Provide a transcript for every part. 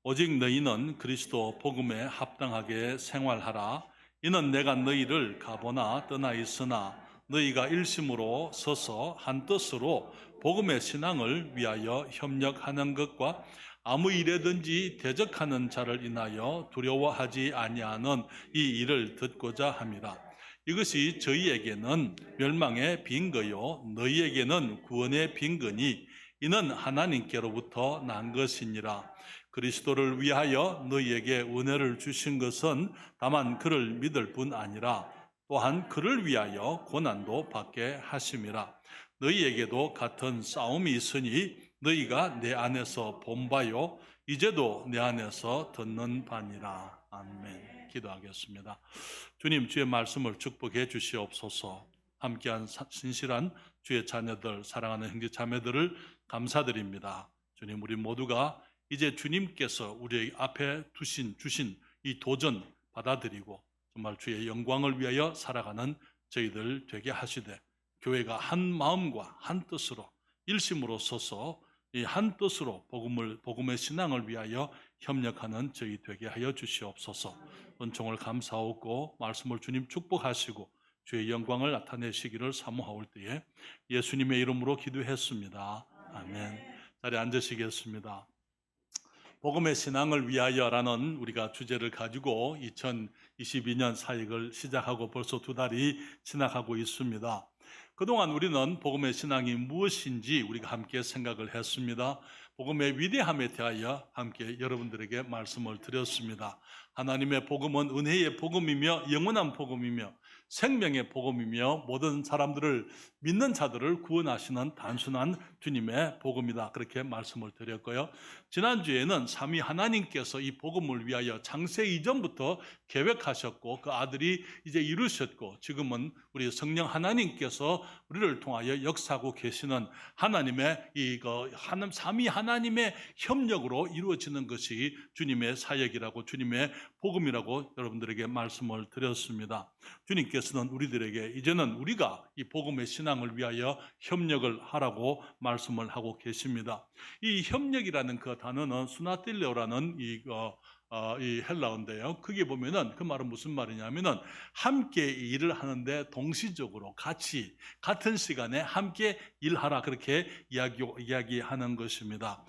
오직 너희는 그리스도 복음에 합당하게 생활하라. 이는 내가 너희를 가보나 떠나 있으나 너희가 일심으로 서서 한뜻으로 복음의 신앙을 위하여 협력하는 것과 아무 일에든지 대적하는 자를 인하여 두려워하지 아니하는 이 일을 듣고자 함이라. 이것이 저희에게는 멸망의 빈거요 너희에게는 구원의 빈거니 이는 하나님께로부터 난 것이니라. 그리스도를 위하여 너희에게 은혜를 주신 것은 다만 그를 믿을 뿐 아니라 또한 그를 위하여 고난도 받게 하심이라. 너희에게도 같은 싸움이 있으니 너희가 내 안에서 본 바요 이제도 내 안에서 듣는 바니라. 아멘. 기도하겠습니다. 주님, 주의 말씀을 축복해 주시옵소서. 함께한 신실한 주의 자녀들, 사랑하는 형제 자매들을 감사드립니다. 주님, 우리 모두가 이제 주님께서 우리 앞에 주신 이 도전 받아들이고 정말 주의 영광을 위하여 살아가는 저희들 되게 하시되, 교회가 한 마음과 한 뜻으로 일심으로 서서 이 한 뜻으로 복음의 신앙을 위하여 협력하는 저희 되게 하여 주시옵소서. 은총을 감사하고 말씀을 주님 축복하시고 주의 영광을 나타내시기를 사모하올 때에 예수님의 이름으로 기도했습니다. 아멘. 자리에 앉으시겠습니다. 복음의 신앙을 위하여라는 우리가 주제를 가지고 2022년 사역을 시작하고 벌써 2달이 지나가고 있습니다. 그동안 우리는 복음의 신앙이 무엇인지 우리가 함께 생각을 했습니다. 복음의 위대함에 대하여 함께 여러분들에게 말씀을 드렸습니다. 하나님의 복음은 은혜의 복음이며 영원한 복음이며 생명의 복음이며 모든 사람들을 믿는 자들을 구원하시는 단순한 주님의 복음이다. 그렇게 말씀을 드렸고요. 지난주에는 삼위 하나님께서 이 복음을 위하여 창세 이전부터 계획하셨고 그 아들이 이제 이루셨고 지금은 우리 성령 하나님께서 우리를 통하여 역사하고 계시는 하나님의 삼위 하나님의 협력으로 이루어지는 것이 주님의 사역이라고 주님의 복음이라고 여러분들에게 말씀을 드렸습니다. 주님께서는 우리들에게 이제는 우리가 이 복음의 신앙을 위하여 협력을 하라고 말씀을 하고 계십니다. 이 협력이라는 그 단어는 수나틸레오라는 이 헬라어인데요. 그게 보면은 그 말은 무슨 말이냐면은 함께 일을 하는데 동시적으로 같이 같은 시간에 함께 일하라 그렇게 이야기하는 것입니다.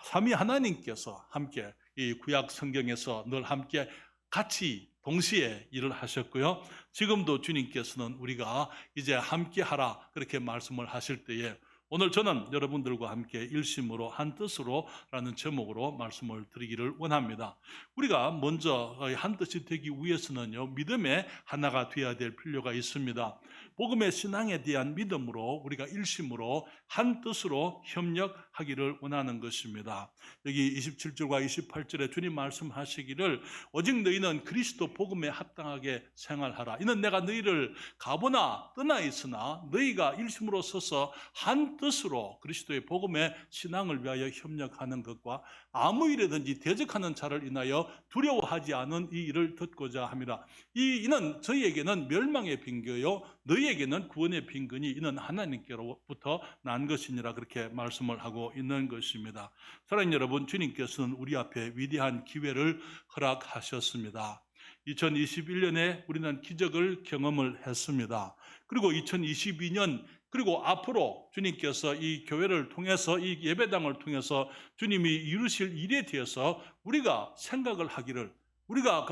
삼위 하나님께서 함께 이 구약 성경에서 늘 함께 같이 동시에 일을 하셨고요. 지금도 주님께서는 우리가 이제 함께 하라 그렇게 말씀을 하실 때에 오늘 저는 여러분들과 함께 일심으로 한 뜻으로 라는 제목으로 말씀을 드리기를 원합니다. 우리가 먼저 한 뜻이 되기 위해서는요, 믿음의 하나가 되어야 될 필요가 있습니다. 복음의 신앙에 대한 믿음으로 우리가 일심으로 한 뜻으로 협력하기를 원하는 것입니다. 여기 27절과 28절에 주님 말씀하시기를 오직 너희는 그리스도 복음에 합당하게 생활하라. 이는 내가 너희를 가보나 떠나 있으나 너희가 일심으로 서서 한 뜻으로 그리스도의 복음의 신앙을 위하여 협력하는 것과 아무 일에든지 대적하는 자를 인하여 두려워하지 않은 이 일을 듣고자 합니다. 이는 저희에게는 멸망의 빈거요 너희에게는 구원의 빈거니 이는 하나님께로부터 난 것이니라 그렇게 말씀을 하고 있는 것입니다. 사랑하는 여러분, 주님께서는 우리 앞에 위대한 기회를 허락하셨습니다. 2021년에 우리는 기적을 경험을 했습니다. 그리고 2022년 그리고 앞으로 주님께서 이 교회를 통해서 이 예배당을 통해서 주님이 이루실 일에 대해서 우리가 생각을 하기를 우리가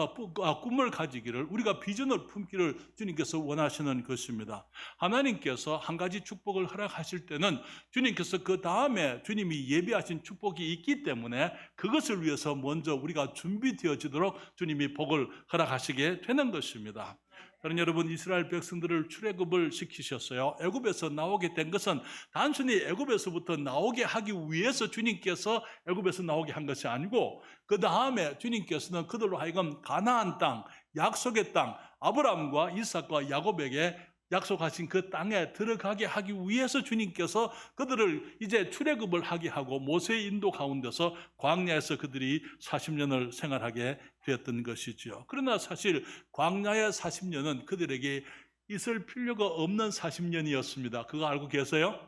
꿈을 가지기를 우리가 비전을 품기를 주님께서 원하시는 것입니다. 하나님께서 한 가지 축복을 허락하실 때는 주님께서 그 다음에 주님이 예비하신 축복이 있기 때문에 그것을 위해서 먼저 우리가 준비되어지도록 주님이 복을 허락하시게 되는 것입니다. 그런 여러분, 이스라엘 백성들을 출애굽을 시키셨어요. 애굽에서 나오게 된 것은 단순히 애굽에서부터 나오게 하기 위해서 주님께서 애굽에서 나오게 한 것이 아니고 그 다음에 주님께서는 그들로 하여금 가나안 땅, 약속의 땅, 아브라함과 이삭과 야곱에게 약속하신 그 땅에 들어가게 하기 위해서 주님께서 그들을 이제 출애굽을 하게 하고 모세의 인도 가운데서 광야에서 그들이 40년을 생활하게 되었던 것이죠. 그러나 사실 광야의 40년은 그들에게 있을 필요가 없는 40년이었습니다. 그거 알고 계세요?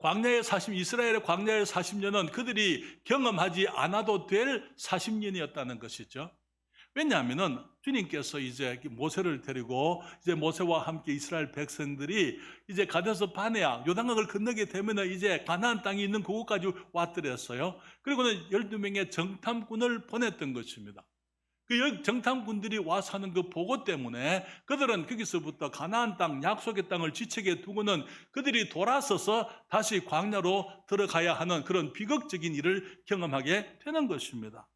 이스라엘의 광야의 40년은 그들이 경험하지 않아도 될 40년이었다는 것이죠. 왜냐하면은 주님께서 이제 모세를 데리고 이제 모세와 함께 이스라엘 백성들이 이제 가데스 바네아 요단강을 건너게 되면은 이제 가나안 땅이 있는 그곳까지 왔더랬어요. 그리고는 12명의 정탐꾼을 보냈던 것입니다. 그 정탐꾼들이 와서 하는 그 보고 때문에 그들은 거기서부터 가나안 땅, 약속의 땅을 지체게 두고는 그들이 돌아서서 다시 광야로 들어가야 하는 그런 비극적인 일을 경험하게 되는 것입니다.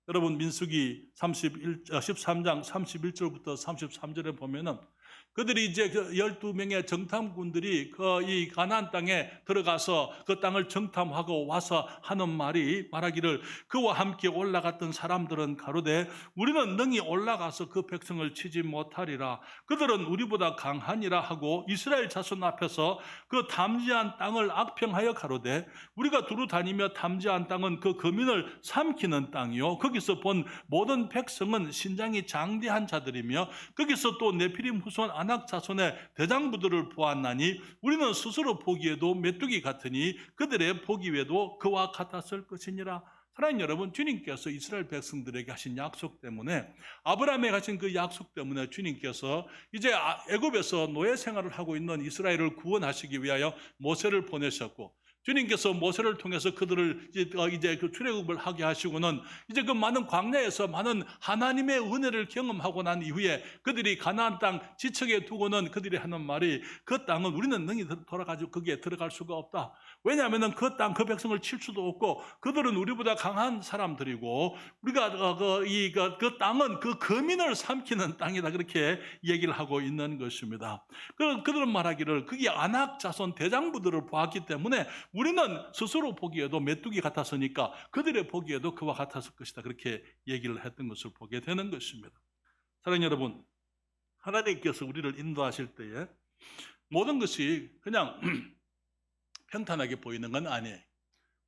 여러분 민수기 13장 31절부터 33절에 보면은 그들이 이제 12명의 정탐꾼들이 이 가나안 땅에 들어가서 그 땅을 정탐하고 와서 하는 말하기를 그와 함께 올라갔던 사람들은 가로되 우리는 능히 올라가서 그 백성을 치지 못하리라. 그들은 우리보다 강하니라 하고 이스라엘 자손 앞에서 그 탐지한 땅을 악평하여 가로되 우리가 두루 다니며 탐지한 땅은 그 거민을 삼키는 땅이요 거기서 본 모든 백성은 신장이 장대한 자들이며 거기서 또 네피림 후손 아낙 자손의 대장부들을 보았나니 우리는 스스로 보기에도 메뚜기 같으니 그들의 보기에도 그와 같았을 것이니라. 사랑하는 여러분, 주님께서 이스라엘 백성들에게 하신 약속 때문에 아브라함에 하신 그 약속 때문에 주님께서 이제 애굽에서 노예 생활을 하고 있는 이스라엘을 구원하시기 위하여 모세를 보내셨고 주님께서 모세를 통해서 그들을 이제 그 출애굽을 하게 하시고는 이제 그 많은 광야에서 많은 하나님의 은혜를 경험하고 난 이후에 그들이 가나안 땅 지척에 두고는 그들이 하는 말이 그 땅은 우리는 능히 돌아가지고 거기에 들어갈 수가 없다. 왜냐하면 그 땅, 그 백성을 칠 수도 없고 그들은 우리보다 강한 사람들이고 우리가 그 땅은 그 거민을 삼키는 땅이다. 그렇게 얘기를 하고 있는 것입니다. 그들은 말하기를 그게 아낙 자손 대장부들을 보았기 때문에 우리는 스스로 보기에도 메뚜기 같았으니까 그들의 보기에도 그와 같았을 것이다. 그렇게 얘기를 했던 것을 보게 되는 것입니다. 사랑하는 여러분, 하나님께서 우리를 인도하실 때에 모든 것이 그냥 평탄하게 보이는 건 아니에요.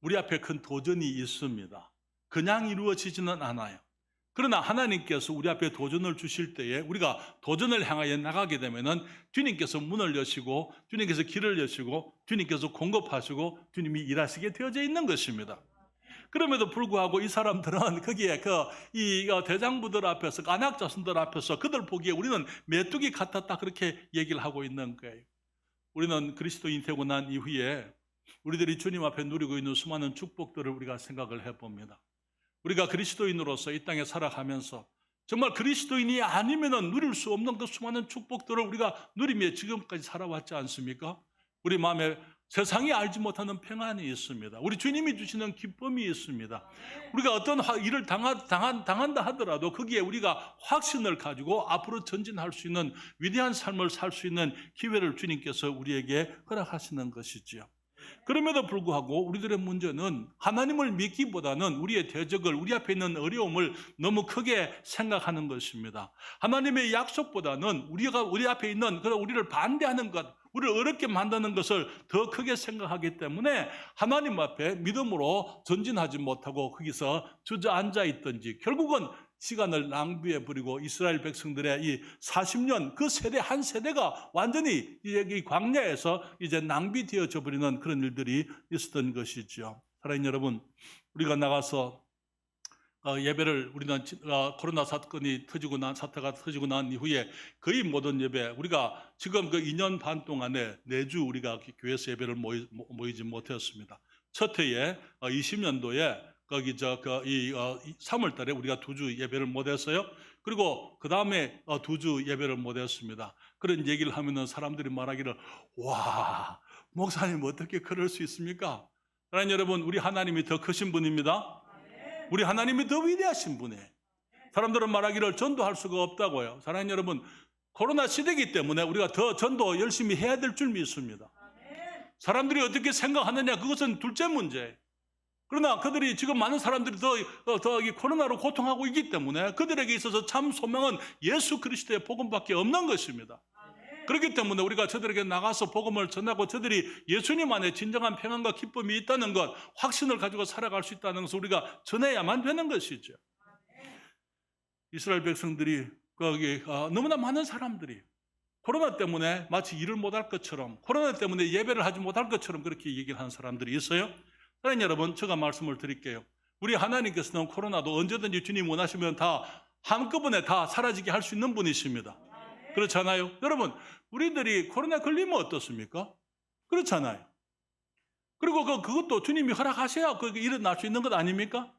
우리 앞에 큰 도전이 있습니다. 그냥 이루어지지는 않아요. 그러나 하나님께서 우리 앞에 도전을 주실 때에 우리가 도전을 향하여 나가게 되면은 주님께서 문을 여시고 주님께서 길을 여시고 주님께서 공급하시고 주님이 일하시게 되어져 있는 것입니다. 그럼에도 불구하고 이 사람들은 거기에 이 대장부들 앞에서 아낙 자손들 앞에서 그들 보기에 우리는 메뚜기 같았다 그렇게 얘기를 하고 있는 거예요. 우리는 그리스도인 되고 난 이후에 우리들이 주님 앞에 누리고 있는 수많은 축복들을 우리가 생각을 해봅니다. 우리가 그리스도인으로서 이 땅에 살아가면서 정말 그리스도인이 아니면 누릴 수 없는 그 수많은 축복들을 우리가 누리며 지금까지 살아왔지 않습니까? 우리 마음에 세상이 알지 못하는 평안이 있습니다. 우리 주님이 주시는 기쁨이 있습니다. 우리가 어떤 일을 당한다 하더라도 거기에 우리가 확신을 가지고 앞으로 전진할 수 있는 위대한 삶을 살 수 있는 기회를 주님께서 우리에게 허락하시는 것이지요. 그럼에도 불구하고 우리들의 문제는 하나님을 믿기보다는 우리의 대적을, 우리 앞에 있는 어려움을 너무 크게 생각하는 것입니다. 하나님의 약속보다는 우리 앞에 있는 우리를 반대하는 것, 우리를 어렵게 만드는 것을 더 크게 생각하기 때문에 하나님 앞에 믿음으로 전진하지 못하고 거기서 주저앉아 있든지 결국은 시간을 낭비해 버리고 이스라엘 백성들의 이 40년 그 세대 한 세대가 완전히 이 광야에서 이제 낭비되어져 버리는 그런 일들이 있었던 것이죠. 사랑하는 여러분, 우리가 나가서 예배를 우리는 코로나 사태가 터지고 난 이후에 거의 모든 예배 우리가 지금 그 2년 반 동안에 4주 우리가 교회에서 예배를 모이지 못했습니다. 첫 해에 20년도에 거기 3월 달에 우리가 2주 예배를 못했어요. 그리고 그 다음에 2주 예배를 못했습니다. 그런 얘기를 하면은 사람들이 말하기를 와, 목사님 어떻게 그럴 수 있습니까? 사랑하는 여러분, 우리 하나님이 더 크신 분입니다. 우리 하나님이 더 위대하신 분이에요. 사람들은 말하기를 전도할 수가 없다고요. 사랑하는 여러분, 코로나 시대이기 때문에 우리가 더 전도 열심히 해야 될 줄 믿습니다. 사람들이 어떻게 생각하느냐 그것은 둘째 문제예요. 그러나 그들이 지금 많은 사람들이 더 이 코로나로 고통하고 있기 때문에 그들에게 있어서 참 소망은 예수 그리스도의 복음밖에 없는 것입니다. 그렇기 때문에 우리가 저들에게 나가서 복음을 전하고 저들이 예수님 안에 진정한 평안과 기쁨이 있다는 것, 확신을 가지고 살아갈 수 있다는 것을 우리가 전해야만 되는 것이죠. 이스라엘 백성들이 거기 너무나 많은 사람들이 코로나 때문에 마치 일을 못할 것처럼, 코로나 때문에 예배를 하지 못할 것처럼 그렇게 얘기를 하는 사람들이 있어요. 사랑하는 여러분, 제가 말씀을 드릴게요. 우리 하나님께서는 코로나도 언제든지 주님 원하시면 다 한꺼번에 다 사라지게 할 수 있는 분이십니다. 그렇잖아요. 여러분, 우리들이 코로나 걸리면 어떻습니까? 그렇잖아요. 그리고 그것도 주님이 허락하셔야 그게 일어날 수 있는 것 아닙니까?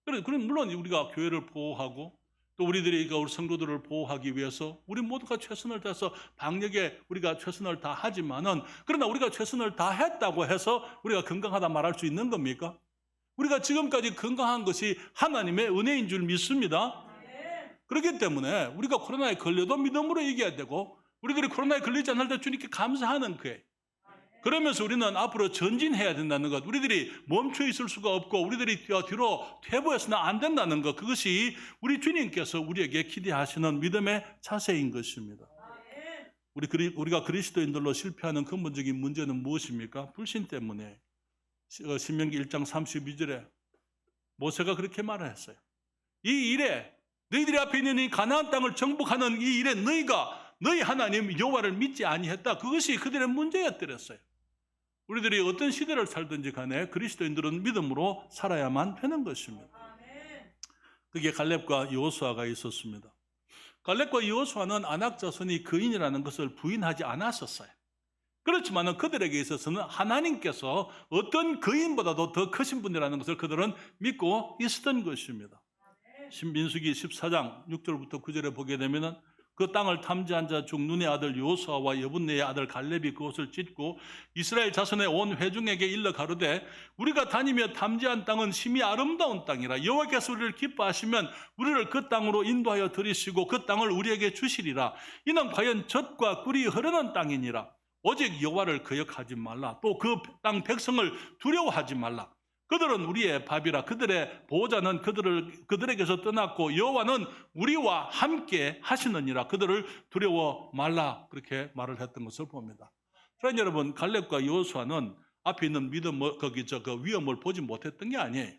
그럼 물론 우리가 교회를 보호하고 또 우리 성도들을 보호하기 위해서 우리 모두가 최선을 다해서 방역에 우리가 최선을 다하지만은, 그러나 우리가 최선을 다했다고 해서 우리가 건강하다 말할 수 있는 겁니까? 우리가 지금까지 건강한 것이 하나님의 은혜인 줄 믿습니다. 그렇기 때문에 우리가 코로나에 걸려도 믿음으로 이겨야 되고, 우리들이 코로나에 걸리지 않을 때 주님께 감사하는 거예요. 그러면서 우리는 앞으로 전진해야 된다는 것, 우리들이 멈춰 있을 수가 없고 우리들이 뒤로 퇴보해서는 안 된다는 것, 그것이 우리 주님께서 우리에게 기대하시는 믿음의 자세인 것입니다. 우리가 그리스도인들로 실패하는 근본적인 문제는 무엇입니까? 불신 때문에. 신명기 1장 32절에 모세가 그렇게 말을 했어요. 이 일에, 너희들이 앞에 있는 이 가나안 땅을 정복하는 이 일에 너희 하나님 여호와를 믿지 아니했다. 그것이 그들의 문제였더랬어요. 우리들이 어떤 시대를 살든지 간에 그리스도인들은 믿음으로 살아야만 되는 것입니다. 그게 갈렙과 여호수아가 있었습니다. 갈렙과 여호수아는 아낙 자손이 거인이라는 것을 부인하지 않았었어요. 그렇지만 그들에게 있어서는 하나님께서 어떤 거인보다도 더 크신 분이라는 것을 그들은 믿고 있었던 것입니다. 민수기 14장 6절부터 9절에 보게 되면 그 땅을 탐지한 자 중 눈의 아들 여호수아와 여분네의 아들 갈렙이 그곳을 찢고 이스라엘 자손의 온 회중에게 일러 가로되 우리가 다니며 탐지한 땅은 심히 아름다운 땅이라 여호와께서 우리를 기뻐하시면 우리를 그 땅으로 인도하여 들이시고 그 땅을 우리에게 주시리라. 이는 과연 젖과 꿀이 흐르는 땅이니라. 오직 여호와를 거역하지 말라. 또 그 땅 백성을 두려워하지 말라. 그들은 우리의 밥이라. 그들의 보호자는 그들에게서 떠났고 여호와는 우리와 함께 하시느니라. 그들을 두려워 말라. 그렇게 말을 했던 것을 봅니다. 그러나 여러분, 갈렙과 여호수아는 앞에 있는 그 위험을 보지 못했던 게 아니에요.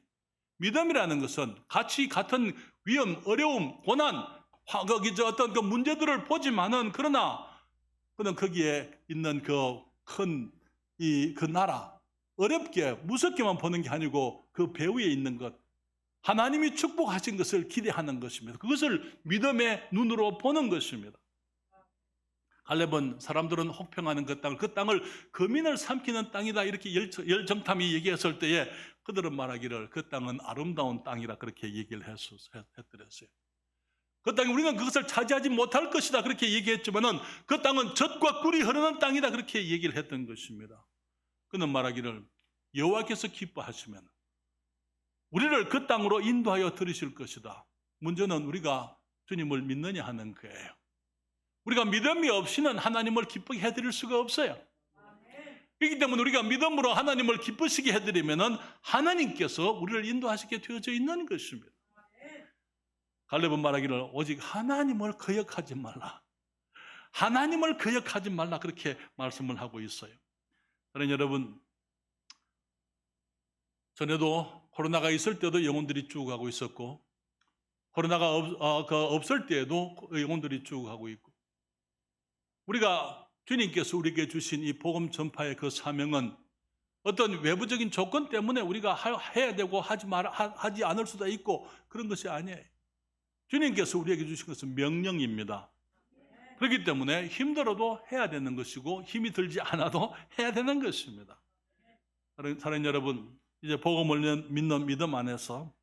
믿음이라는 것은 같은 위험, 어려움, 고난, 어떤 그 문제들을 보지만은 그러나 거기에 있는 그 나라, 어렵게 무섭게만 보는 게 아니고 그 배후에 있는 것, 하나님이 축복하신 것을 기대하는 것입니다. 그것을 믿음의 눈으로 보는 것입니다. 갈렙은 사람들은 혹평하는 그 땅을 거민을 삼키는 땅이다 이렇게 열정탐이 얘기했을 때에 그들은 말하기를 그 땅은 아름다운 땅이라 그렇게 얘기를 했더랬어요. 그 땅에 우리는 그것을 차지하지 못할 것이다 그렇게 얘기했지만은 그 땅은 젖과 꿀이 흐르는 땅이다 그렇게 얘기를 했던 것입니다. 그는 말하기를 여호와께서 기뻐하시면 우리를 그 땅으로 인도하여 들으실 것이다. 문제는 우리가 주님을 믿느냐 하는 거예요. 우리가 믿음이 없이는 하나님을 기쁘게 해드릴 수가 없어요. 그렇기 때문에 우리가 믿음으로 하나님을 기쁘시게 해드리면은 하나님께서 우리를 인도하시게 되어져 있는 것입니다. 갈렙은 말하기를 오직 하나님을 거역하지 말라. 하나님을 거역하지 말라 그렇게 말씀을 하고 있어요. 그러나 여러분, 전에도 코로나가 있을 때도 영혼들이 쭉 가고 있었고 코로나가 없을 때에도 영혼들이 쭉 가고 있고, 우리가 주님께서 우리에게 주신 이 복음 전파의 그 사명은 어떤 외부적인 조건 때문에 우리가 해야 되고 하지 않을 수도 있고 그런 것이 아니에요. 주님께서 우리에게 주신 것은 명령입니다. 그렇기 때문에 힘들어도 해야 되는 것이고 힘이 들지 않아도 해야 되는 것입니다. 사랑하는 여러분, 이제 복음을 믿는 믿음 안에서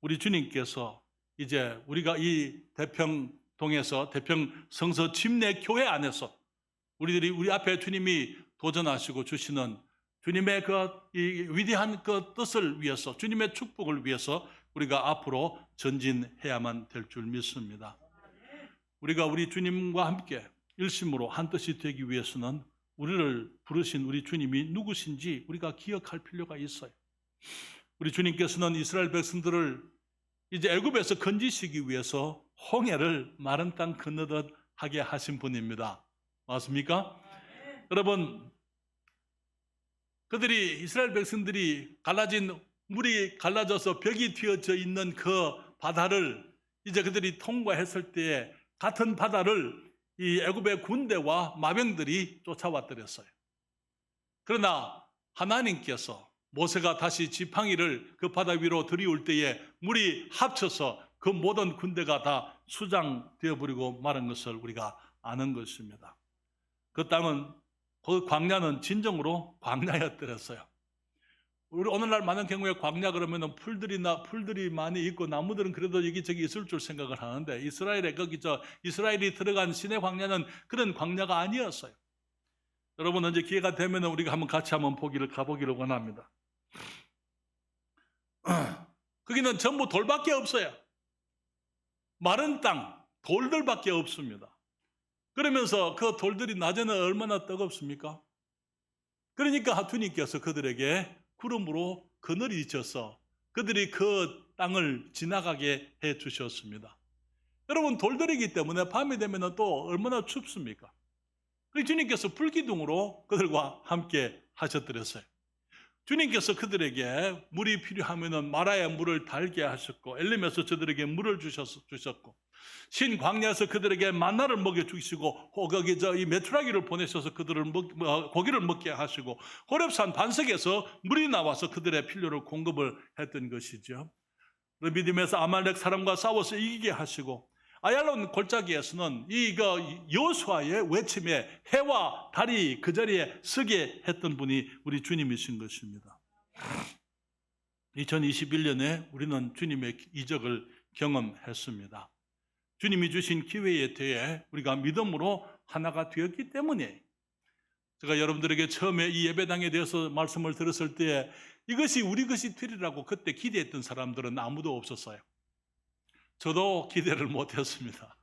우리 주님께서 이제 우리가 이 대평동에서 대평 성서 침례 교회 안에서 우리 앞에 주님이 도전하시고 주시는 주님의 이 위대한 그 뜻을 위해서, 주님의 축복을 위해서 우리가 앞으로 전진해야만 될 줄 믿습니다. 우리가 우리 주님과 함께 일심으로 한 뜻이 되기 위해서는 우리를 부르신 우리 주님이 누구신지 우리가 기억할 필요가 있어요. 우리 주님께서는 이스라엘 백성들을 이제 애굽에서 건지시기 위해서 홍해를 마른 땅 건너듯 하게 하신 분입니다. 맞습니까? 여러분, 이스라엘 백성들이 물이 갈라져서 벽이 튀어져 있는 그 바다를 이제 그들이 통과했을 때에 같은 바다를 이 애굽의 군대와 마병들이 쫓아왔더랬어요. 그러나 하나님께서 모세가 다시 지팡이를 그 바다 위로 들이올 때에 물이 합쳐서 그 모든 군대가 다 수장되어 버리고 마른 것을 우리가 아는 것입니다. 그 땅은, 그 광야는 진정으로 광야였더랬어요. 우리 오늘날 많은 경우에 광야 그러면은 풀들이 많이 있고 나무들은 그래도 여기저기 있을 줄 생각을 하는데, 이스라엘이 들어간 시내 광야는 그런 광야가 아니었어요. 여러분, 언제 기회가 되면 우리가 한번 같이 한번 가보기를 원합니다. 거기는 전부 돌밖에 없어요. 마른 땅, 돌들밖에 없습니다. 그러면서 그 돌들이 낮에는 얼마나 뜨겁습니까? 그러니까 주님께서 그들에게 구름으로 그늘이 있어서 그들이 그 땅을 지나가게 해 주셨습니다. 여러분, 돌들이기 때문에 밤이 되면 또 얼마나 춥습니까? 그래서 주님께서 불기둥으로 그들과 함께 하셨더랬어요. 주님께서 그들에게 물이 필요하면 마라의 물을 달게 하셨고, 엘림에서 저들에게 물을 주셨고, 신 광야에서 그들에게 만나를 먹여주시고, 거기 이 메투라기를 보내셔서 그들을 고기를 먹게 하시고, 호렙산 반석에서 물이 나와서 그들의 필요를 공급을 했던 것이죠. 믿음에서 아말렉 사람과 싸워서 이기게 하시고, 아얄론 골짜기에서는 여호수아의 외침에 해와 달이 그 자리에 서게 했던 분이 우리 주님이신 것입니다. 2021년에 우리는 주님의 이적을 경험했습니다. 주님이 주신 기회에 대해 우리가 믿음으로 하나가 되었기 때문에, 제가 여러분들에게 처음에 이 예배당에 대해서 말씀을 들었을 때 이것이 우리 것이 되리라고 그때 기대했던 사람들은 아무도 없었어요. 저도 기대를 못했습니다.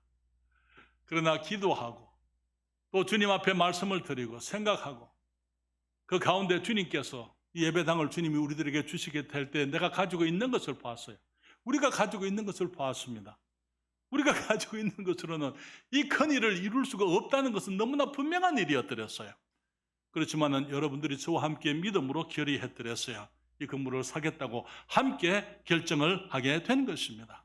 그러나 기도하고 또 주님 앞에 말씀을 드리고 생각하고 그 가운데 주님께서 이 예배당을 주님이 우리들에게 주시게 될 때 내가 가지고 있는 것을 봤어요. 우리가 가지고 있는 것을 봤습니다. 우리가 가지고 있는 것으로는 이 큰 일을 이룰 수가 없다는 것은 너무나 분명한 일이었더랬어요. 그렇지만은 여러분들이 저와 함께 믿음으로 결의했더랬어요. 이 건물을 사겠다고 함께 결정을 하게 된 것입니다.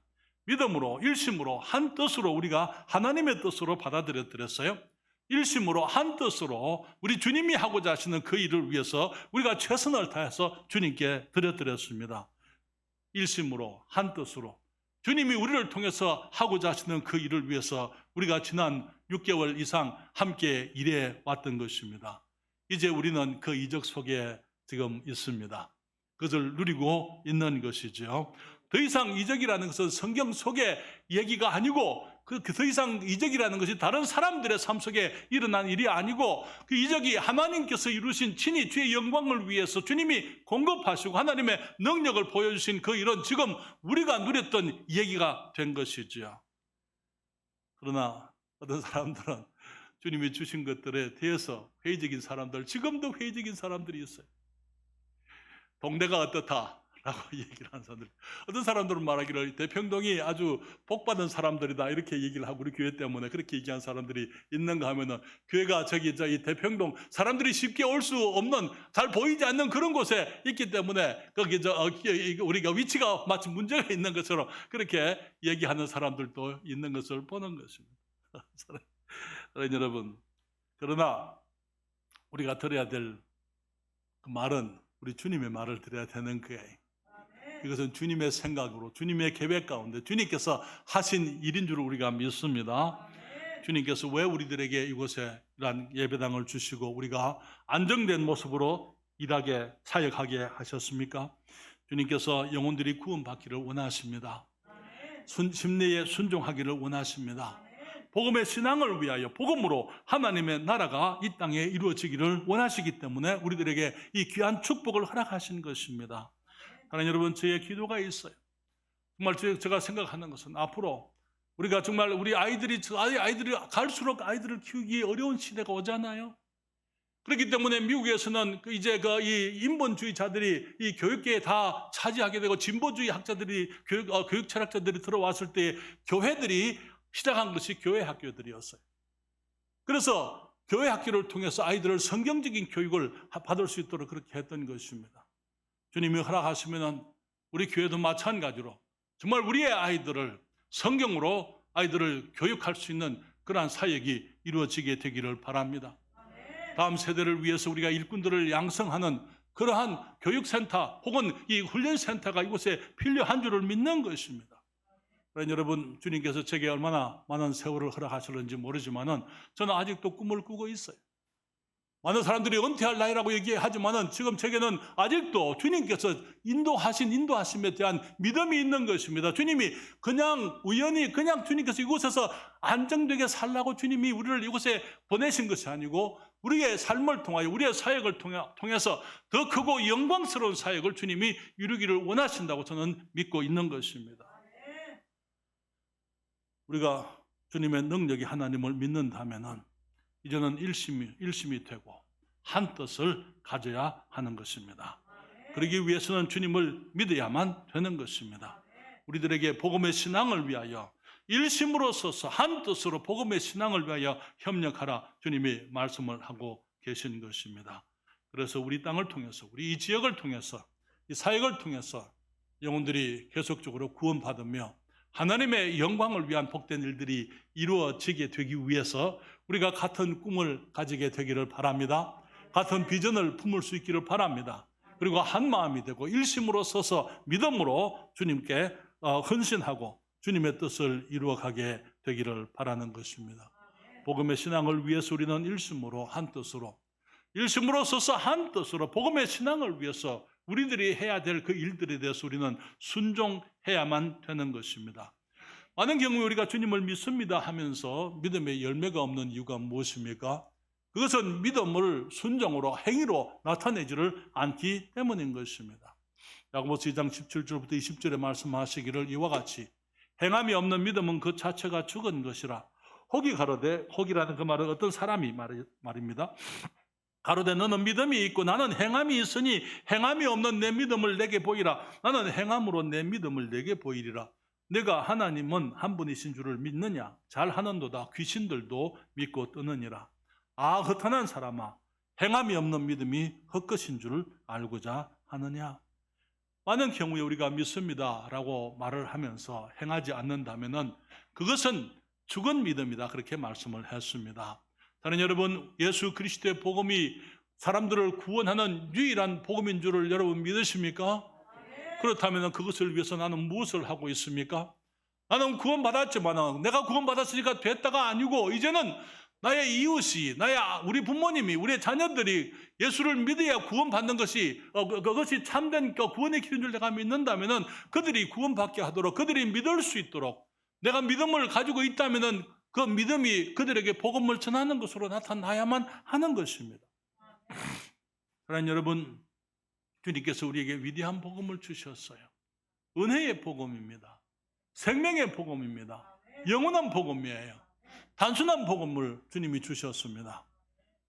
믿음으로, 일심으로, 한 뜻으로 우리가 하나님의 뜻으로 받아들였더랬어요. 일심으로, 한 뜻으로 우리 주님이 하고자 하시는 그 일을 위해서 우리가 최선을 다해서 주님께 드렸더랬습니다. 일심으로, 한 뜻으로 주님이 우리를 통해서 하고자 하시는 그 일을 위해서 우리가 지난 6개월 이상 함께 일해 왔던 것입니다. 이제 우리는 그 이적 속에 지금 있습니다. 그것을 누리고 있는 것이죠. 더 이상 이적이라는 것은 성경 속의 얘기가 아니고, 더 이상 이적이라는 것이 다른 사람들의 삶 속에 일어난 일이 아니고, 그 이적이 하나님께서 이루신 친히 주의 영광을 위해서 주님이 공급하시고 하나님의 능력을 보여주신 그 일은 지금 우리가 누렸던 얘기가 된 것이죠. 그러나 어떤 사람들은 주님이 주신 것들에 대해서 회의적인 사람들, 지금도 회의적인 사람들이 있어요. 동네가 어떻다 라고 얘기를 하는 사람들. 어떤 사람들은 말하기를 대평동이 아주 복받은 사람들이다 이렇게 얘기를 하고, 우리 교회 때문에 그렇게 얘기한 사람들이 있는가 하면은, 교회가 이 대평동 사람들이 쉽게 올 수 없는, 잘 보이지 않는 그런 곳에 있기 때문에 거기 우리가 위치가 마치 문제가 있는 것처럼 그렇게 얘기하는 사람들도 있는 것을 보는 것입니다. 사랑하는 여러분, 그러나 우리가 들어야 될 그 말은 우리 주님의 말을 들어야 되는 거예요. 이것은 주님의 생각으로, 주님의 계획 가운데 주님께서 하신 일인 줄 우리가 믿습니다. 주님께서 왜 우리들에게 이곳에 이러한 예배당을 주시고 우리가 안정된 모습으로 일하게, 사역하게 하셨습니까? 주님께서 영혼들이 구원받기를 원하십니다. 심리에 순종하기를 원하십니다. 복음의 신앙을 위하여 복음으로 하나님의 나라가 이 땅에 이루어지기를 원하시기 때문에 우리들에게 이 귀한 축복을 허락하신 것입니다. 하나님, 여러분, 저의 기도가 있어요. 정말 제가 생각하는 것은 앞으로 우리가 정말 우리 아이들이 갈수록 아이들을 키우기 어려운 시대가 오잖아요. 그렇기 때문에 미국에서는 이제 이 인본주의자들이 이 교육계에 다 차지하게 되고, 진보주의 학자들이 교육 철학자들이 들어왔을 때 교회들이 시작한 것이 교회 학교들이었어요. 그래서 교회 학교를 통해서 아이들을 성경적인 교육을 받을 수 있도록 그렇게 했던 것입니다. 주님이 허락하시면 우리 교회도 마찬가지로 정말 우리의 아이들을 성경으로 아이들을 교육할 수 있는 그러한 사역이 이루어지게 되기를 바랍니다. 다음 세대를 위해서 우리가 일꾼들을 양성하는 그러한 교육센터 혹은 이 훈련센터가 이곳에 필요한 줄을 믿는 것입니다. 그러나 여러분, 주님께서 제게 얼마나 많은 세월을 허락하실는지 모르지만은 저는 아직도 꿈을 꾸고 있어요. 많은 사람들이 은퇴할 나이라고 얘기하지만은 지금 제게는 아직도 주님께서 인도하심에 대한 믿음이 있는 것입니다. 주님이 그냥 우연히 그냥 주님께서 이곳에서 안정되게 살라고 주님이 우리를 이곳에 보내신 것이 아니고 우리의 삶을 통하여 우리의 사역을 통해서 더 크고 영광스러운 사역을 주님이 이루기를 원하신다고 저는 믿고 있는 것입니다. 우리가 주님의 능력이 하나님을 믿는다면은 이제는 일심이 되고 한 뜻을 가져야 하는 것입니다. 그러기 위해서는 주님을 믿어야만 되는 것입니다. 우리들에게 복음의 신앙을 위하여 일심으로 서서 한 뜻으로 복음의 신앙을 위하여 협력하라 주님이 말씀을 하고 계신 것입니다. 그래서 우리 땅을 통해서 우리 이 지역을 통해서 이 사역을 통해서 영혼들이 계속적으로 구원받으며 하나님의 영광을 위한 복된 일들이 이루어지게 되기 위해서 우리가 같은 꿈을 가지게 되기를 바랍니다. 같은 비전을 품을 수 있기를 바랍니다. 그리고 한 마음이 되고 일심으로 서서 믿음으로 주님께 헌신하고 주님의 뜻을 이루어가게 되기를 바라는 것입니다. 복음의 신앙을 위해서 우리는 일심으로 한 뜻으로 일심으로 서서 한 뜻으로 복음의 신앙을 위해서 우리들이 해야 될 그 일들에 대해서 우리는 순종해야만 되는 것입니다. 많은 경우에 우리가 주님을 믿습니다 하면서 믿음의 열매가 없는 이유가 무엇입니까? 그것은 믿음을 순종으로 행위로 나타내지를 않기 때문인 것입니다. 야고보서 2장 17절부터 20절에 말씀하시기를 이와 같이 행함이 없는 믿음은 그 자체가 죽은 것이라. 혹이 가로되, 혹이라는 그 말은 어떤 사람이 말입니다. 가로되 너는 믿음이 있고 나는 행함이 있으니 행함이 없는 내 믿음을 내게 보이라. 나는 행함으로 내 믿음을 내게 보이리라. 내가 하나님은 한 분이신 줄을 믿느냐? 잘하는도다 귀신들도 믿고 뜨느니라. 아, 허탄한 사람아, 행함이 없는 믿음이 헛것인 줄을 알고자 하느냐? 많은 경우에 우리가 믿습니다라고 말을 하면서 행하지 않는다면은 그것은 죽은 믿음이다, 그렇게 말씀을 했습니다. 사랑하는 여러분, 예수 그리스도의 복음이 사람들을 구원하는 유일한 복음인 줄을 여러분 믿으십니까? 그렇다면 그것을 위해서 나는 무엇을 하고 있습니까? 나는 구원받았지만 내가 구원받았으니까 됐다가 아니고 이제는 나의 이웃이, 우리 부모님이, 우리의 자녀들이 예수를 믿어야 구원받는 것이 그것이 참된 구원의 길인 줄 내가 믿는다면 그들이 구원받게 하도록 그들이 믿을 수 있도록 내가 믿음을 가지고 있다면 그 믿음이 그들에게 복음을 전하는 것으로 나타나야만 하는 것입니다. 그러나 여러분, 주님께서 우리에게 위대한 복음을 주셨어요. 은혜의 복음입니다. 생명의 복음입니다. 영원한 복음이에요. 단순한 복음을 주님이 주셨습니다.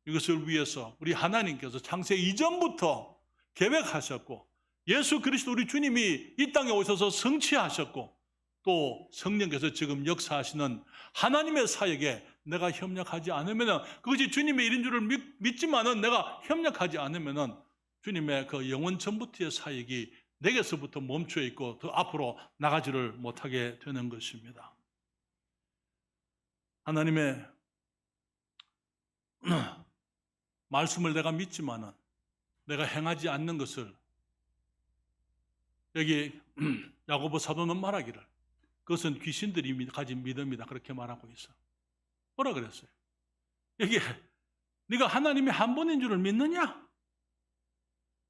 이것을 위해서 우리 하나님께서 창세 이전부터 계획하셨고 예수 그리스도 우리 주님이 이 땅에 오셔서 성취하셨고 또 성령께서 지금 역사하시는 하나님의 사역에 내가 협력하지 않으면 그것이 주님의 일인 줄을 믿지만은 내가 협력하지 않으면 주님의 그 영원 전부터의 사역이 내게서부터 멈춰 있고 더 앞으로 나가지를 못하게 되는 것입니다. 하나님의 말씀을 내가 믿지만은 내가 행하지 않는 것을 여기 야고보 사도는 말하기를 그것은 귀신들이 가진 믿음이다, 그렇게 말하고 있어. 뭐라 그랬어요? 여기 네가 하나님이 한 분인 줄을 믿느냐?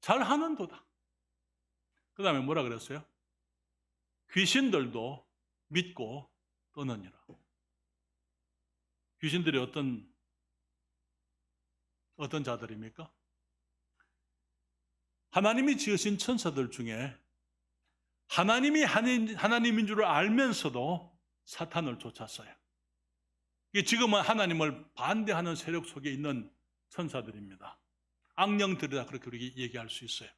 잘하는도다. 그 다음에 뭐라 그랬어요? 귀신들도 믿고 떠느니라. 귀신들이 어떤 자들입니까? 하나님이 지으신 천사들 중에 하나님이 하나님인 줄을 알면서도 사탄을 쫓았어요. 지금은 하나님을 반대하는 세력 속에 있는 천사들입니다. 악령들이다, 그렇게 우리 얘기할 수 있어요.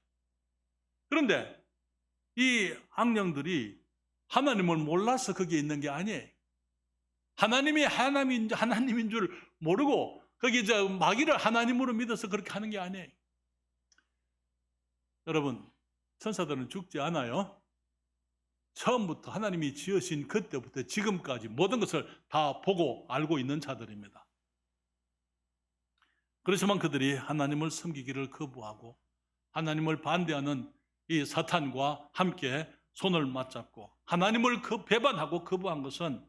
그런데 이 악령들이 하나님을 몰라서 거기에 있는 게 아니에요. 하나님이 하나님인 줄 모르고 거기 마귀를 하나님으로 믿어서 그렇게 하는 게 아니에요. 여러분, 천사들은 죽지 않아요. 처음부터 하나님이 지으신 그때부터 지금까지 모든 것을 다 보고 알고 있는 자들입니다. 그렇지만 그들이 하나님을 섬기기를 거부하고 하나님을 반대하는 이 사탄과 함께 손을 맞잡고 하나님을 배반하고 거부한 것은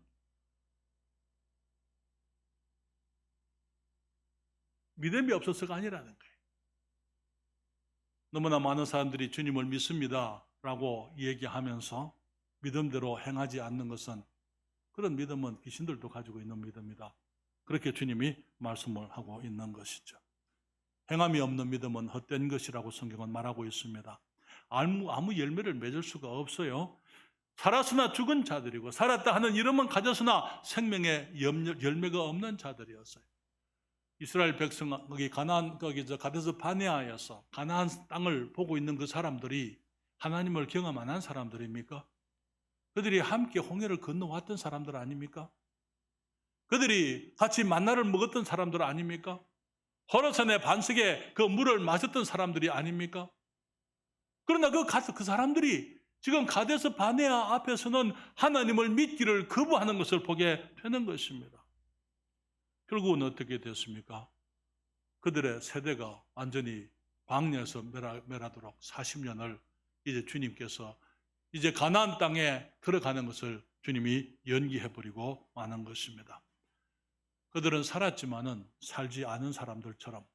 믿음이 없어서가 아니라는 거예요. 너무나 많은 사람들이 주님을 믿습니다 라고 얘기하면서 믿음대로 행하지 않는 것은, 그런 믿음은 귀신들도 가지고 있는 믿음이다, 그렇게 주님이 말씀을 하고 있는 것이죠. 행함이 없는 믿음은 헛된 것이라고 성경은 말하고 있습니다. 아무 열매를 맺을 수가 없어요. 살았으나 죽은 자들이고 살았다 하는 이름은 가졌으나 생명의 열매가 없는 자들이었어요. 이스라엘 백성, 거기 가데스 바네아에서 가나안 땅을 보고 있는 그 사람들이 하나님을 경험 안 한 사람들입니까? 그들이 함께 홍해를 건너왔던 사람들 아닙니까? 그들이 같이 만나를 먹었던 사람들 아닙니까? 호르산의 반석에 그 물을 마셨던 사람들이 아닙니까? 그러나 그 사람들이 지금 가데스 바네아 앞에서는 하나님을 믿기를 거부하는 것을 보게 되는 것입니다. 결국은 어떻게 됐습니까? 그들의 세대가 완전히 광야에서 멸하도록 40년을 이제 주님께서 이제 가나안 땅에 들어가는 것을 주님이 연기해버리고 마는 것입니다. 그들은 살았지만은 살지 않은 사람들처럼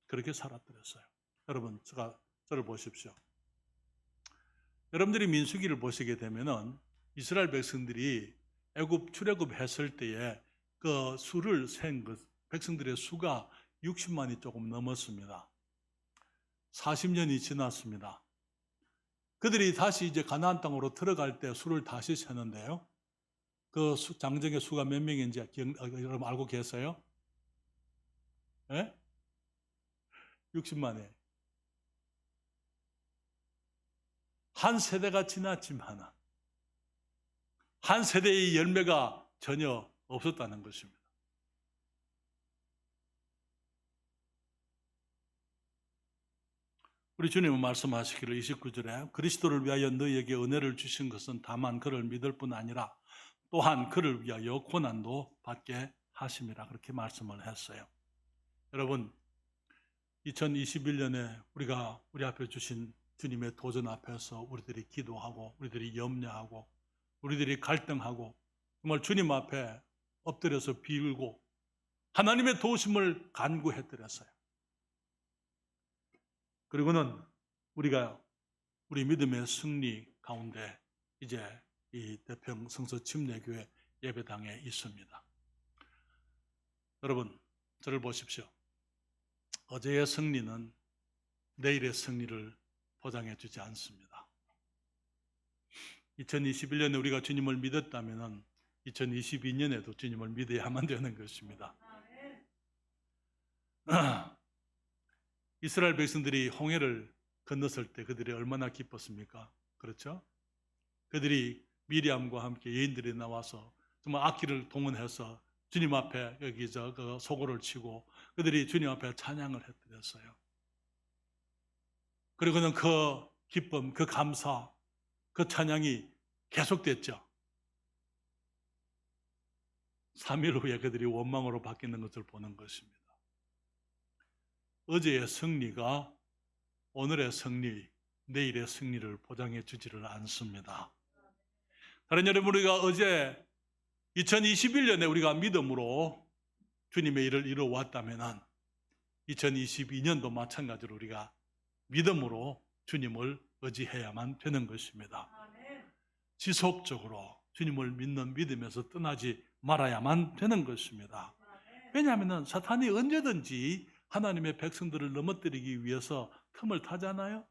그렇게 살았더랬어요. 여러분, 저를 보십시오. 여러분들이 민수기를 보시게 되면은 이스라엘 백성들이 애굽 출애굽했을 때에 그 수를 센 백성들의 수가 60만이 조금 넘었습니다. 40년이 지났습니다. 그들이 다시 이제 가나안 땅으로 들어갈 때 수를 다시 세는데요. 그 장정의 수가 몇 명인지 여러분 알고 계세요? 예? 60만에. 한 세대가 지났지만 한 세대의 열매가 전혀 없었다는 것입니다. 우리 주님은 말씀하시기를 29절에 그리스도를 위하여 너희에게 은혜를 주신 것은 다만 그를 믿을 뿐 아니라 또한 그를 위하여 고난도 받게 하심이라, 그렇게 말씀을 했어요. 여러분, 2021년에 우리가 우리 앞에 주신 주님의 도전 앞에서 우리들이 기도하고 우리들이 염려하고 우리들이 갈등하고 정말 주님 앞에 엎드려서 빌고 하나님의 도우심을 간구해드렸어요. 그리고는 우리가 우리 믿음의 승리 가운데 이제 이 대평 성서 침례교회 예배당에 있습니다. 여러분, 저를 보십시오. 어제의 승리는 내일의 승리를 보장해 주지 않습니다. 2021년에 우리가 주님을 믿었다면 2022년에도 주님을 믿어야만 되는 것입니다. 이스라엘 백성들이 홍해를 건넜을 때 그들이 얼마나 기뻤습니까? 그렇죠? 그들이 미리암과 함께 여인들이 나와서 정말 악기를 동원해서 주님 앞에 여기서 그 소고를 치고 그들이 주님 앞에 찬양을 해드렸어요. 그리고는 그 기쁨, 그 감사, 그 찬양이 계속됐죠. 3일 후에 그들이 원망으로 바뀌는 것을 보는 것입니다. 어제의 승리가 오늘의 승리, 내일의 승리를 보장해 주지를 않습니다. 다른 여러분, 우리가 어제 2021년에 우리가 믿음으로 주님의 일을 이루어왔다면 2022년도 마찬가지로 우리가 믿음으로 주님을 의지해야만 되는 것입니다. 지속적으로 주님을 믿는 믿음에서 떠나지 말아야만 되는 것입니다. 왜냐하면 사탄이 언제든지 하나님의 백성들을 넘어뜨리기 위해서 틈을 타잖아요.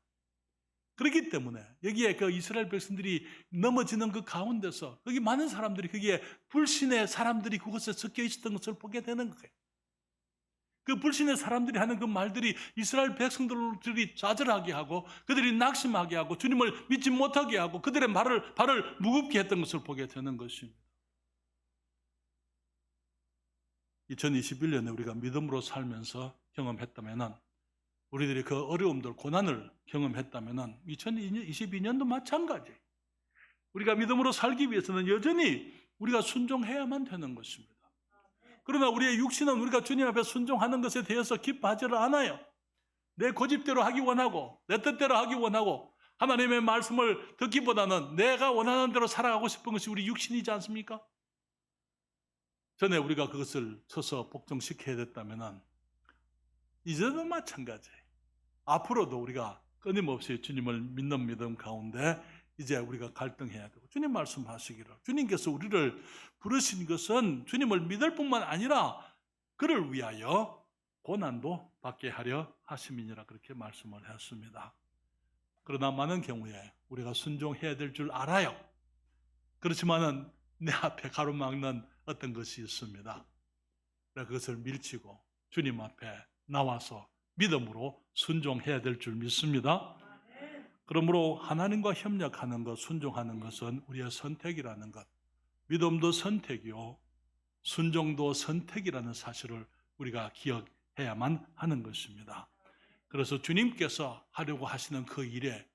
그렇기 때문에 여기에 그 이스라엘 백성들이 넘어지는 그 가운데서 거기 많은 사람들이 거기에 불신의 사람들이 그곳에 섞여 있었던 것을 보게 되는 거예요. 그 불신의 사람들이 하는 그 말들이 이스라엘 백성들이 좌절하게 하고 그들이 낙심하게 하고 주님을 믿지 못하게 하고 그들의 발을 무겁게 했던 것을 보게 되는 것입니다. 2021년에 우리가 믿음으로 살면서 경험했다면 우리들이 그 어려움들, 고난을 경험했다면 2022년도 마찬가지. 우리가 믿음으로 살기 위해서는 여전히 우리가 순종해야만 되는 것입니다. 그러나 우리의 육신은 우리가 주님 앞에 순종하는 것에 대해서 기뻐하지를 않아요. 내 고집대로 하기 원하고 내 뜻대로 하기 원하고 하나님의 말씀을 듣기보다는 내가 원하는 대로 살아가고 싶은 것이 우리 육신이지 않습니까? 전에 우리가 그것을 쳐서 복종시켜야 됐다면 이제도 마찬가지예요. 앞으로도 우리가 끊임없이 주님을 믿는 믿음 가운데 이제 우리가 갈등해야 되고 주님 말씀하시기를 주님께서 우리를 부르신 것은 주님을 믿을 뿐만 아니라 그를 위하여 고난도 받게 하려 하심이니라 그렇게 말씀을 했습니다. 그러나 많은 경우에 우리가 순종해야 될 줄 알아요. 그렇지만은 내 앞에 가로막는 어떤 것이 있습니다. 그것을 밀치고 주님 앞에 나와서 믿음으로 순종해야 될 줄 믿습니다. 그러므로 하나님과 협력하는 것, 순종하는 것은 우리의 선택이라는 것, 믿음도 선택이요, 순종도 선택이라는 사실을 우리가 기억해야만 하는 것입니다. 그래서 주님께서 하려고 하시는 그 일에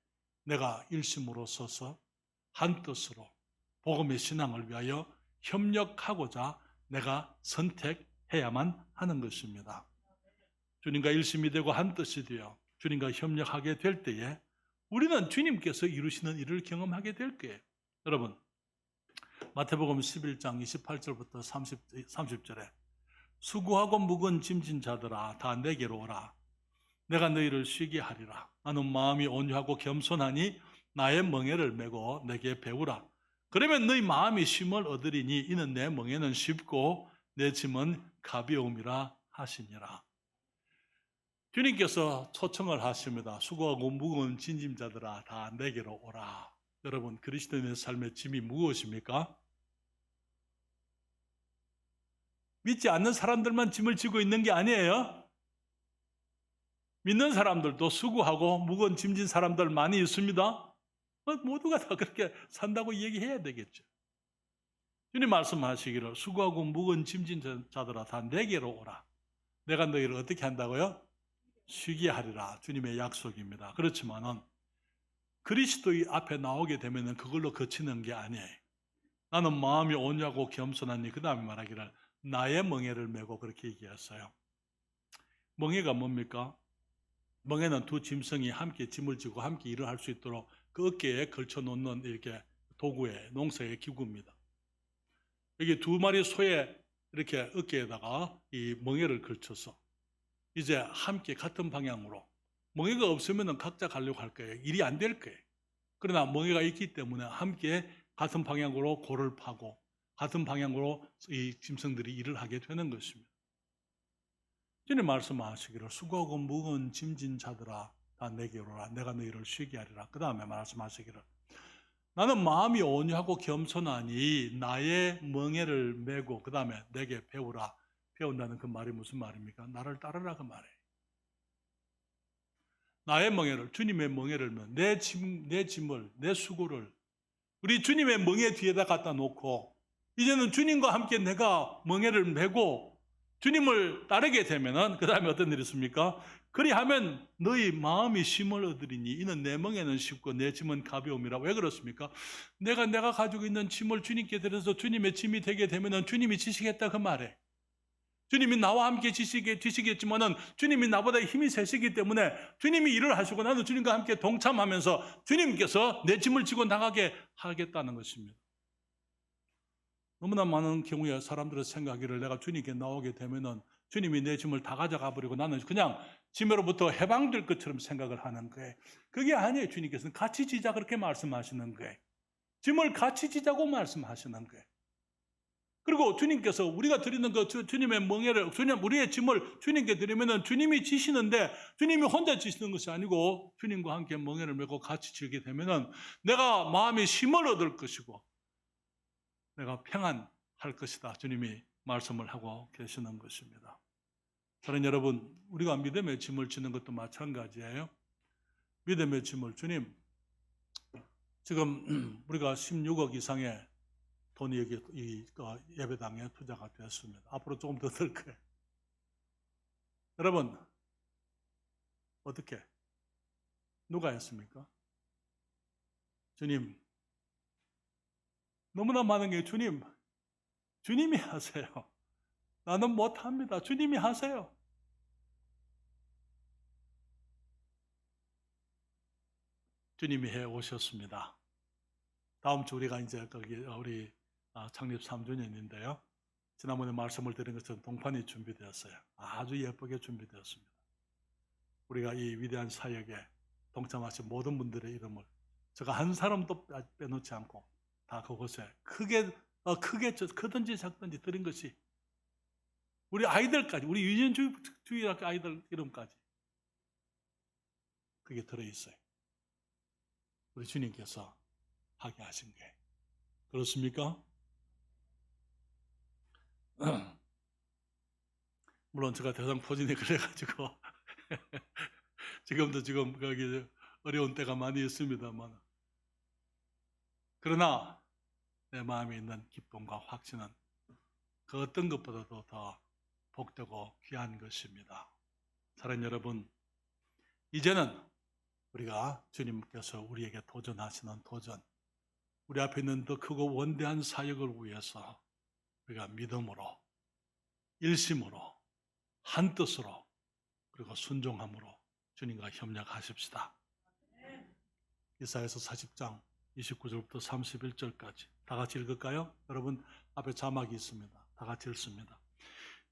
내가 일심으로 서서 한 뜻으로 복음의 신앙을 위하여 협력하고자 내가 선택해야만 하는 것입니다. 주님과 일심이 되고 한 뜻이 되어 주님과 협력하게 될 때에 우리는 주님께서 이루시는 일을 경험하게 될 거예요. 여러분, 마태복음 11장 28절부터 30절에 수고하고 무거운 짐진 자들아 다 내게로 오라. 내가 너희를 쉬게 하리라. 나는 마음이 온유하고 겸손하니 나의 멍에를 메고 내게 배우라. 그러면 너희 마음이 쉼을 얻으리니 이는 내 멍에는 쉽고 내 짐은 가벼움이라 하시니라. 주님께서 초청을 하십니다. 수고하고 무거운 짐진자들아 다 내게로 오라. 여러분, 그리스도인의 삶의 짐이 무엇입니까? 믿지 않는 사람들만 짐을 지고 있는 게 아니에요. 믿는 사람들도 수고하고 무거운 짐진 사람들 많이 있습니다. 모두가 다 그렇게 산다고 얘기해야 되겠죠. 주님 말씀하시기를 수고하고 무거운 짐진 자들아 다 내게로 오라. 내가 너희를 어떻게 한다고요? 쉬게 하리라. 주님의 약속입니다. 그렇지만은 그리스도의 앞에 나오게 되면은 그걸로 그치는 게 아니에요. 나는 마음이 온유하고 겸손하니 그 다음에 말하기를 나의 멍에를 메고 그렇게 얘기했어요. 멍에가 뭡니까? 멍에는 두 짐승이 함께 짐을 지고 함께 일을 할 수 있도록 그 어깨에 걸쳐 놓는 이렇게 도구의 농사의 기구입니다. 여기 두 마리 소의 이렇게 어깨에다가 이 멍에를 걸쳐서 이제 함께 같은 방향으로 멍에가 없으면 각자 가려고 할 거예요. 일이 안 될 거예요. 그러나 멍에가 있기 때문에 함께 같은 방향으로 골을 파고 같은 방향으로 이 짐승들이 일을 하게 되는 것입니다. 주님 말씀하시기를 수고하고 무거운 짐진 자들아 다 내게로 오라. 내가 너희를 쉬게 하리라. 그 다음에 말씀하시기를 나는 마음이 온유하고 겸손하니 나의 멍에를 메고 그 다음에 내게 배우라. 배운다는 그 말이 무슨 말입니까? 나를 따르라 그 말이에요. 나의 멍에를, 주님의 멍에를 내 짐을, 내 수고를 우리 주님의 멍에 뒤에다 갖다 놓고 이제는 주님과 함께 내가 멍에를 메고 주님을 따르게 되면은 그 다음에 어떤 일이 있습니까? 그리하면 너희 마음이 쉼을 얻으리니 이는 내 멍에는 쉽고 내 짐은 가벼움이라. 왜 그렇습니까? 내가 가지고 있는 짐을 주님께 드려서 주님의 짐이 되게 되면은 주님이 지시겠다 그 말에. 주님이 나와 함께 지시겠지만은 주님이 나보다 힘이 세시기 때문에 주님이 일을 하시고 나는 주님과 함께 동참하면서 주님께서 내 짐을 지고 나가게 하겠다는 것입니다. 너무나 많은 경우에 사람들의 생각이를 내가 주님께 나오게 되면은 주님이 내 짐을 다 가져가 버리고 나는 그냥 짐으로부터 해방될 것처럼 생각을 하는 거예요. 그게 아니에요. 주님께서는 같이 지자 그렇게 말씀하시는 거예요. 짐을 같이 지자고 말씀하시는 거예요. 그리고 주님께서 우리가 드리는 그 주님의 멍에를 우리의 짐을 주님께 드리면은 주님이 지시는데 주님이 혼자 지시는 것이 아니고 주님과 함께 멍에를 메고 같이 지게 되면은 내가 마음이 쉼을 얻을 것이고 내가 평안할 것이다. 주님이 말씀을 하고 계시는 것입니다. 저는 여러분, 우리가 믿음의 짐을 지는 것도 마찬가지예요. 믿음의 짐을 주님, 지금 우리가 16억 이상의 돈이 여기 이 예배당에 투자가 되었습니다. 앞으로 조금 더 들 거예요. 여러분, 어떻게? 누가 했습니까? 주님, 너무나 많은 게 주님이 하세요. 나는 못합니다. 주님이 하세요. 주님이 해 오셨습니다. 다음 주 우리가 이제 거기 우리 창립 3주년인데요. 지난번에 말씀을 드린 것처럼 동판이 준비되었어요. 아주 예쁘게 준비되었습니다. 우리가 이 위대한 사역에 동참하신 모든 분들의 이름을 제가 한 사람도 빼놓지 않고 다 그곳에 크든지 작든지 드린 것이 우리 아이들까지, 우리 유년주일학교 아이들 이름까지 그게 들어있어요. 우리 주님께서 하게 하신 거예요. 그렇습니까? 물론 제가 대상포진이 그래가지고 지금도 거기 어려운 때가 많이 있습니다만, 그러나 내 마음에 있는 기쁨과 확신은 그 어떤 것보다도 더 복되고 귀한 것입니다. 사랑하는 여러분, 이제는 우리가 주님께서 우리에게 도전하시는 도전, 우리 앞에 있는 더 크고 원대한 사역을 위해서 우리가 믿음으로, 일심으로, 한뜻으로, 그리고 순종함으로 주님과 협력하십시다. 이사야서 40장 29절부터 31절까지 다 같이 읽을까요? 여러분 앞에 자막이 있습니다. 다 같이 읽습니다.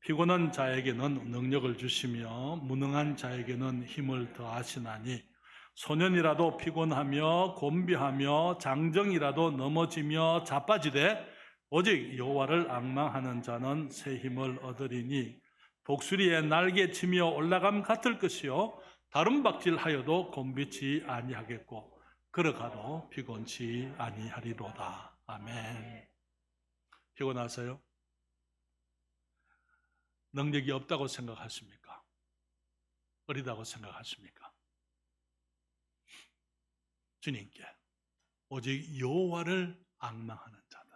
피곤한 자에게는 능력을 주시며 무능한 자에게는 힘을 더하시나니 소년이라도 피곤하며 곤비하며 장정이라도 넘어지며 자빠지되 오직 여호와를 앙망하는 자는 새 힘을 얻으리니 독수리의 날개치며 올라감 같을 것이요 다른 박질하여도 곤비치 아니하겠고 걸어가도 피곤치 아니하리로다. 아멘. 피곤하세요? 능력이 없다고 생각하십니까? 어리다고 생각하십니까? 주님께 오직 여호와를 앙망하는 자들,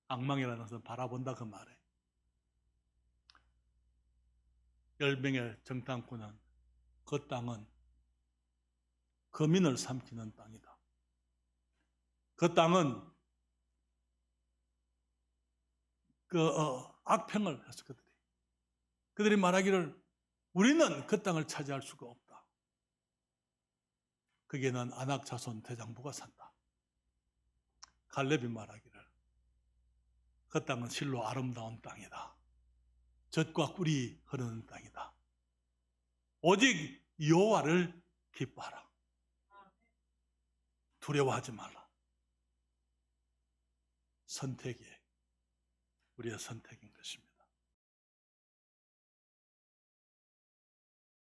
앙망이라는 것은 바라본다 그 말에 10명의 정탐꾼은 그 땅은 거민을 삼키는 땅이다. 그 땅은 악평을 했었거든요. 그들이 말하기를 우리는 그 땅을 차지할 수가 없다. 거기에는 아낙 자손 대장부가 산다. 갈렙이 말하기를 그 땅은 실로 아름다운 땅이다. 젖과 꿀이 흐르는 땅이다. 오직 여호와를 기뻐하라. 두려워하지 말라. 선택이 우리의 선택인